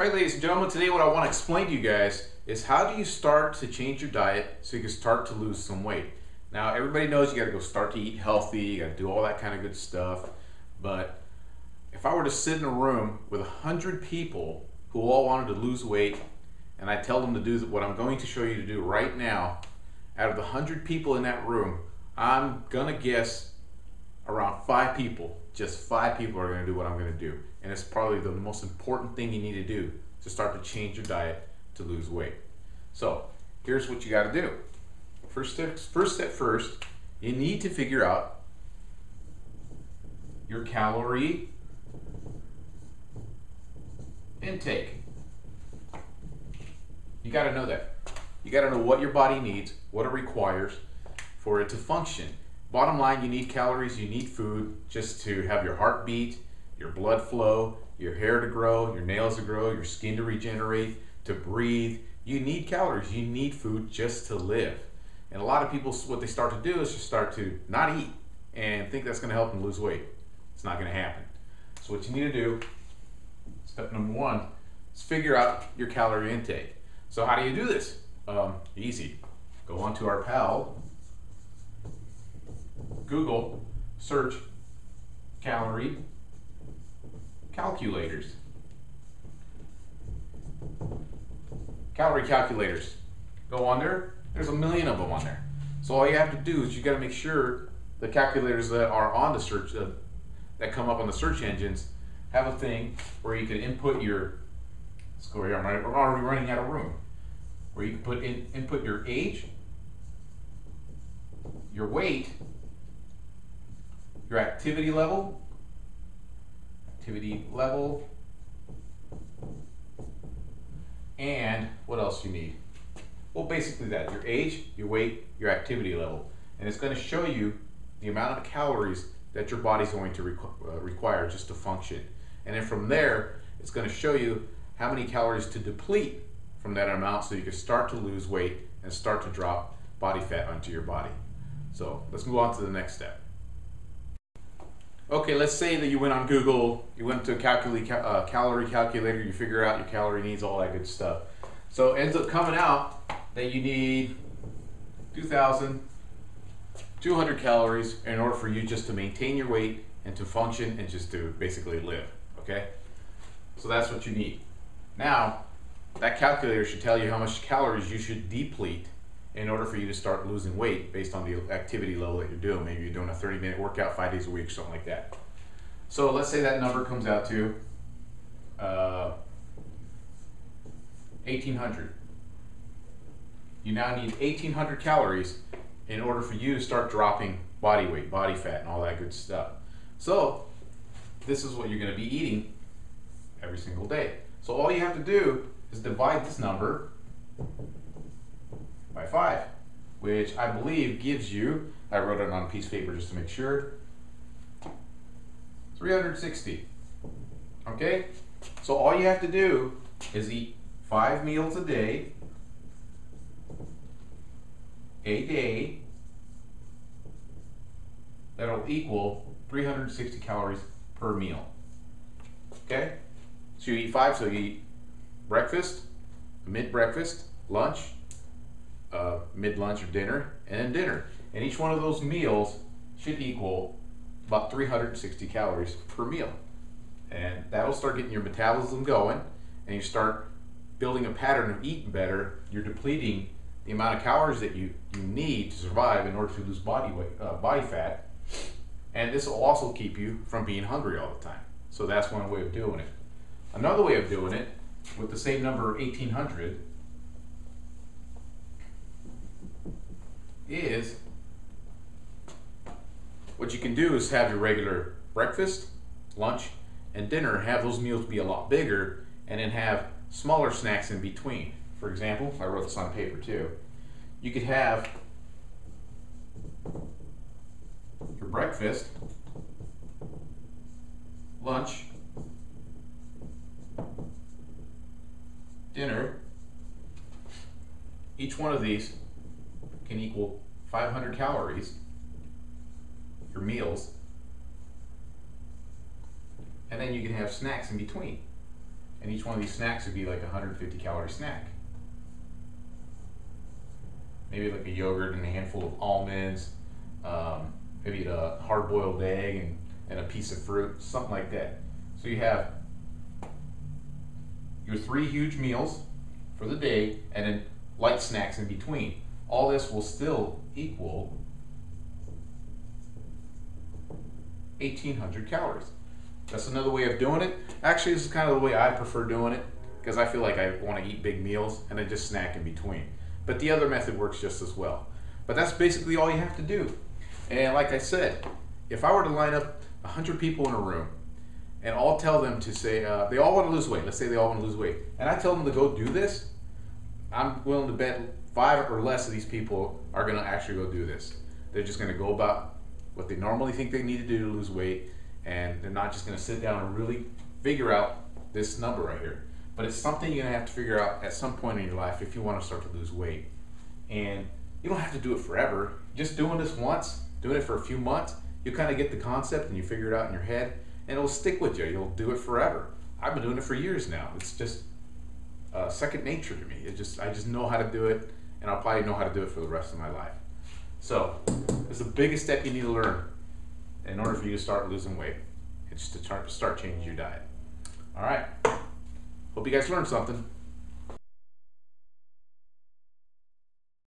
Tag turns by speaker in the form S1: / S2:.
S1: Alright, ladies and gentlemen, today what I want to explain to you guys is how do you start to change your diet so you can start to lose some weight. Now everybody knows you got to go start to eat healthy, you got to do all that kind of good stuff, but if I were to sit in a room with 100 people who all wanted to lose weight and I tell them to do what I'm going to show you to do right now, out of the 100 people in that room, I'm gonna guess around 5 people, just 5 people are going to do what I'm going to do. And it's probably the most important thing you need to do to start to change your diet to lose weight. So here's what you got to do. First step first, you need to figure out your calorie intake. You got to know that. You got to know what your body needs, what it requires for it to function. Bottom line, you need calories, you need food just to have your heart beat, your blood flow, your hair to grow, your nails to grow, your skin to regenerate, to breathe. You need calories, you need food just to live. And a lot of people, what they start to do is just start to not eat and think that's going to help them lose weight. It's not going to happen. So what you need to do, step number 1, is figure out your calorie intake. So how do you do this? Easy. Go onto our pal, Google, search calorie calculators. Calorie calculators. Go on there. There's a million of them on there. So all you have to do is you got to make sure the calculators that are on the search that come up on the search engines have a thing where you can input your. Let's go here. We're already running out of room. Where you can input your age, your weight, your activity level, and what else you need? Well, basically that, your age, your weight, your activity level. And it's going to show you the amount of calories that your body's going to require just to function. And then from there, it's going to show you how many calories to deplete from that amount so you can start to lose weight and start to drop body fat onto your body. So let's move on to the next step. Okay, let's say that you went on Google, you went to a calorie calculator, you figure out your calorie needs, all that good stuff. So it ends up coming out that you need 2,200 calories in order for you just to maintain your weight and to function and just to basically live, okay? So that's what you need. Now, that calculator should tell you how much calories you should deplete in order for you to start losing weight based on the activity level that you're doing. Maybe you're doing a 30-minute workout 5 days a week, something like that. So let's say that number comes out to 1,800. You now need 1,800 calories in order for you to start dropping body weight, body fat, and all that good stuff. So this is what you're going to be eating every single day. So all you have to do is divide this number by 5, which I believe gives you, I wrote it on a piece of paper just to make sure, 360. Okay? So all you have to do is eat 5 meals a day, that'll equal 360 calories per meal. Okay? So you eat 5, so you eat breakfast, mid-breakfast, lunch, mid-lunch or dinner, and then dinner. And each one of those meals should equal about 360 calories per meal. And that'll start getting your metabolism going, and you start building a pattern of eating better. You're depleting the amount of calories that you need to survive in order to lose body fat. And this will also keep you from being hungry all the time. So that's one way of doing it. Another way of doing it, with the same number of 1,800, is what you can do is have your regular breakfast, lunch, and dinner, have those meals be a lot bigger, and then have smaller snacks in between. For example, I wrote this on paper too. You could have your breakfast, lunch, dinner. Each one of these can equal 500 calories, your meals, and then you can have snacks in between. and each one of these snacks would be like a 150 calorie snack. Maybe like a yogurt and a handful of almonds, maybe a hard-boiled egg and a piece of fruit, something like that. So you have your 3 huge meals for the day and then light snacks in between. All this will still equal 1,800 calories. That's another way of doing it. Actually, this is kind of the way I prefer doing it because I feel like I want to eat big meals and then just snack in between. But the other method works just as well. But that's basically all you have to do. And like I said, if I were to line up 100 people in a room and all tell them to say, they all want to lose weight. Let's say they all want to lose weight. And I tell them to go do this, I'm willing to bet 5 or less of these people are going to actually go do this. They're just going to go about what they normally think they need to do to lose weight, and they're not just going to sit down and really figure out this number right here. But it's something you're going to have to figure out at some point in your life if you want to start to lose weight. And you don't have to do it forever. Just doing this once, doing it for a few months, you kind of get the concept and you figure it out in your head, and it'll stick with you. You'll do it forever. I've been doing it for years now. It's just second nature to me. I just know how to do it, and I'll probably know how to do it for the rest of my life. So it's the biggest step you need to learn in order for you to start losing weight. It's to start changing your diet. All right. Hope you guys learned something.